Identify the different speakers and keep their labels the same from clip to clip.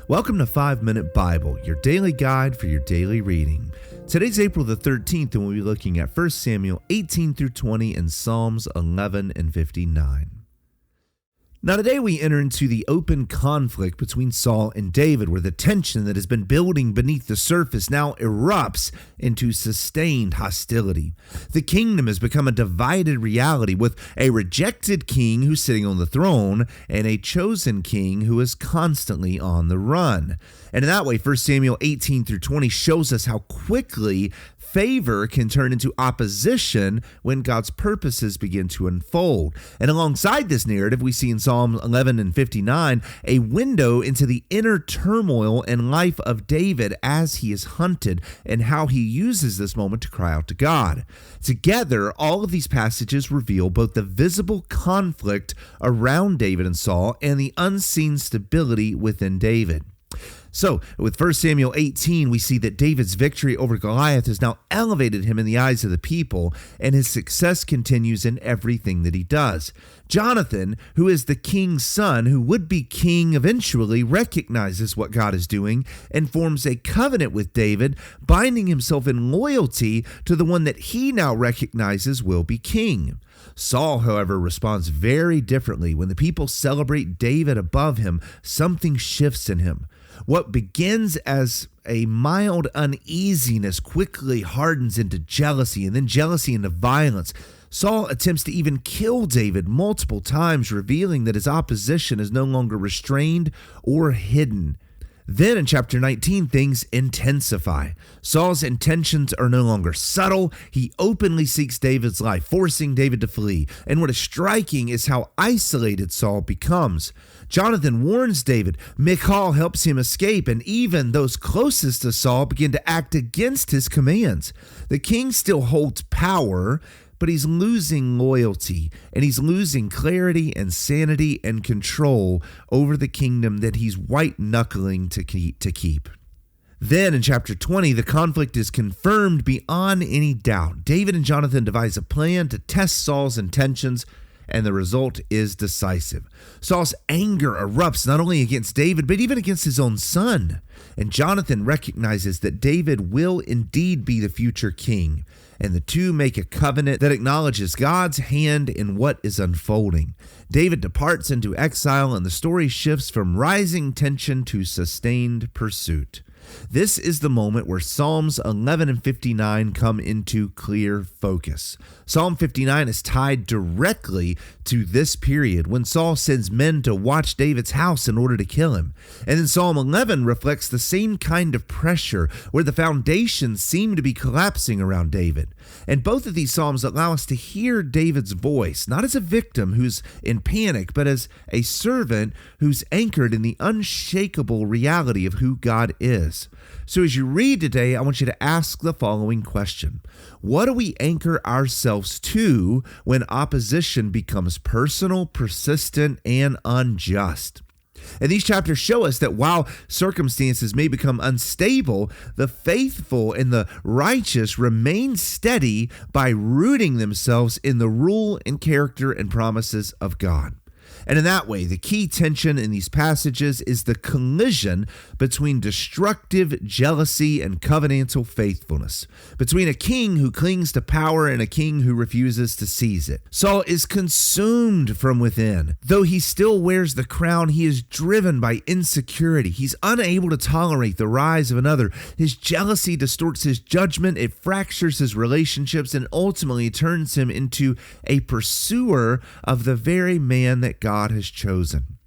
Speaker 1: Welcome to 5 Minute Bible, your daily guide for your daily reading. Today's April the 13th, and we'll be looking at 1 Samuel 18 through 20 and Psalms 11 and 59. Now today we enter into the open conflict between Saul and David, where the tension that has been building beneath the surface now erupts into sustained hostility. The kingdom has become a divided reality, with a rejected king who's sitting on the throne and a chosen king who is constantly on the run. And in that way, 1 Samuel 18 through 20 shows us how quickly favor can turn into opposition when God's purposes begin to unfold. And alongside this narrative, we see in Psalms 11 and 59 a window into the inner turmoil and life of David as he is hunted, and how he uses this moment to cry out to God. Together, all of these passages reveal both the visible conflict around David and Saul and the unseen stability within David. So, with 1 Samuel 18, we see that David's victory over Goliath has now elevated him in the eyes of the people, and his success continues in everything that he does. Jonathan, who is the king's son, who would be king eventually, recognizes what God is doing and forms a covenant with David, binding himself in loyalty to the one that he now recognizes will be king. Saul, however, responds very differently. When the people celebrate David above him, something shifts in him. What begins as a mild uneasiness quickly hardens into jealousy, and then jealousy into violence. Saul attempts to even kill David multiple times, revealing that his opposition is no longer restrained or hidden. Then in chapter 19, things intensify. Saul's intentions are no longer subtle. He openly seeks David's life, forcing David to flee. And what is striking is how isolated Saul becomes. Jonathan warns David, Michal helps him escape, and even those closest to Saul begin to act against his commands. The king still holds power, but he's losing loyalty, and he's losing clarity and sanity and control over the kingdom that he's white-knuckling to keep. Then in chapter 20, the conflict is confirmed beyond any doubt. David and Jonathan devise a plan to test Saul's intentions, and the result is decisive. Saul's anger erupts not only against David, but even against his own son. And Jonathan recognizes that David will indeed be the future king. And the two make a covenant that acknowledges God's hand in what is unfolding. David departs into exile, and the story shifts from rising tension to sustained pursuit. This is the moment where Psalms 11 and 59 come into clear focus. Psalm 59 is tied directly to this period when Saul sends men to watch David's house in order to kill him. And then Psalm 11 reflects the same kind of pressure where the foundations seem to be collapsing around David. And both of these Psalms allow us to hear David's voice, not as a victim who's in panic, but as a servant who's anchored in the unshakable reality of who God is. So as you read today, I want you to ask the following question. What do we anchor ourselves to when opposition becomes personal, persistent, and unjust? And these chapters show us that while circumstances may become unstable, the faithful and the righteous remain steady by rooting themselves in the rule and character and promises of God. And in that way, the key tension in these passages is the collision between destructive jealousy and covenantal faithfulness, between a king who clings to power and a king who refuses to seize it. Saul is consumed from within. Though he still wears the crown, he is driven by insecurity. He's unable to tolerate the rise of another. His jealousy distorts his judgment, it fractures his relationships, and ultimately turns him into a pursuer of the very man that God has chosen.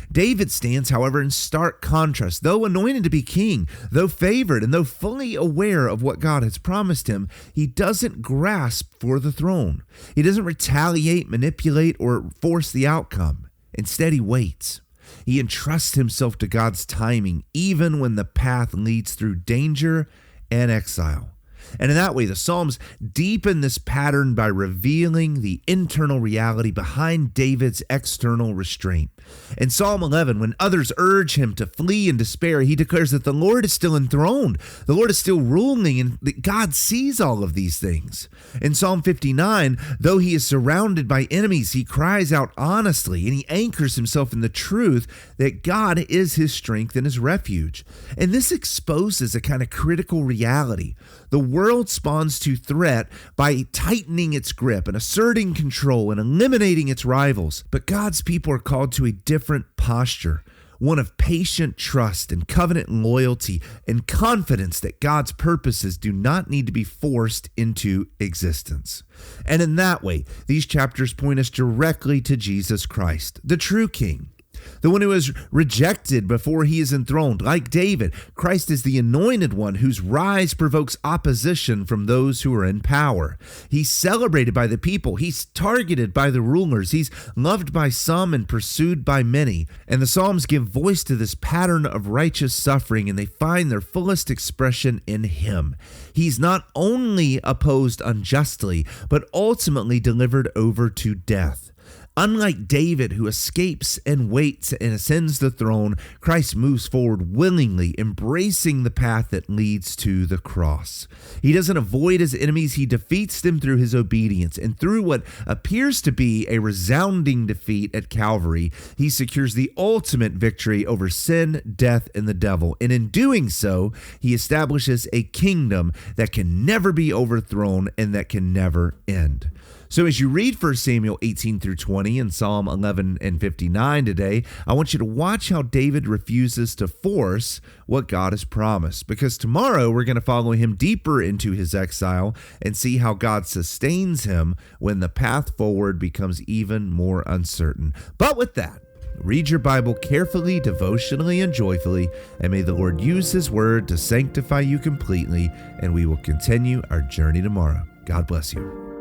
Speaker 1: David stands, however, in stark contrast. Though anointed to be king, though favored, and though fully aware of what God has promised him, he doesn't grasp for the throne. He doesn't retaliate, manipulate, or force the outcome. Instead, he waits. He entrusts himself to God's timing, even when the path leads through danger and exile. And in that way, the Psalms deepen this pattern by revealing the internal reality behind David's external restraint. In Psalm 11, when others urge him to flee in despair, he declares that the Lord is still enthroned, the Lord is still ruling, and that God sees all of these things. In Psalm 59, though he is surrounded by enemies, he cries out honestly, and he anchors himself in the truth that God is his strength and his refuge. And this exposes a kind of critical reality. The world responds to threat by tightening its grip and asserting control and eliminating its rivals. But God's people are called to a different posture, one of patient trust and covenant loyalty and confidence that God's purposes do not need to be forced into existence. And in that way, these chapters point us directly to Jesus Christ, the true King. The one who is rejected before he is enthroned. Like David, Christ is the anointed one whose rise provokes opposition from those who are in power. He's celebrated by the people. He's targeted by the rulers. He's loved by some and pursued by many. And the Psalms give voice to this pattern of righteous suffering, and they find their fullest expression in him. He's not only opposed unjustly, but ultimately delivered over to death. Unlike David, who escapes and waits and ascends the throne, Christ moves forward willingly, embracing the path that leads to the cross. He doesn't avoid his enemies, he defeats them through his obedience. And through what appears to be a resounding defeat at Calvary, he secures the ultimate victory over sin, death, and the devil. And in doing so, he establishes a kingdom that can never be overthrown and that can never end. So as you read 1 Samuel 18 through 20 and Psalm 11 and 59 today, I want you to watch how David refuses to force what God has promised. Because tomorrow we're going to follow him deeper into his exile and see how God sustains him when the path forward becomes even more uncertain. But with that, read your Bible carefully, devotionally, and joyfully, and may the Lord use his word to sanctify you completely, and we will continue our journey tomorrow. God bless you.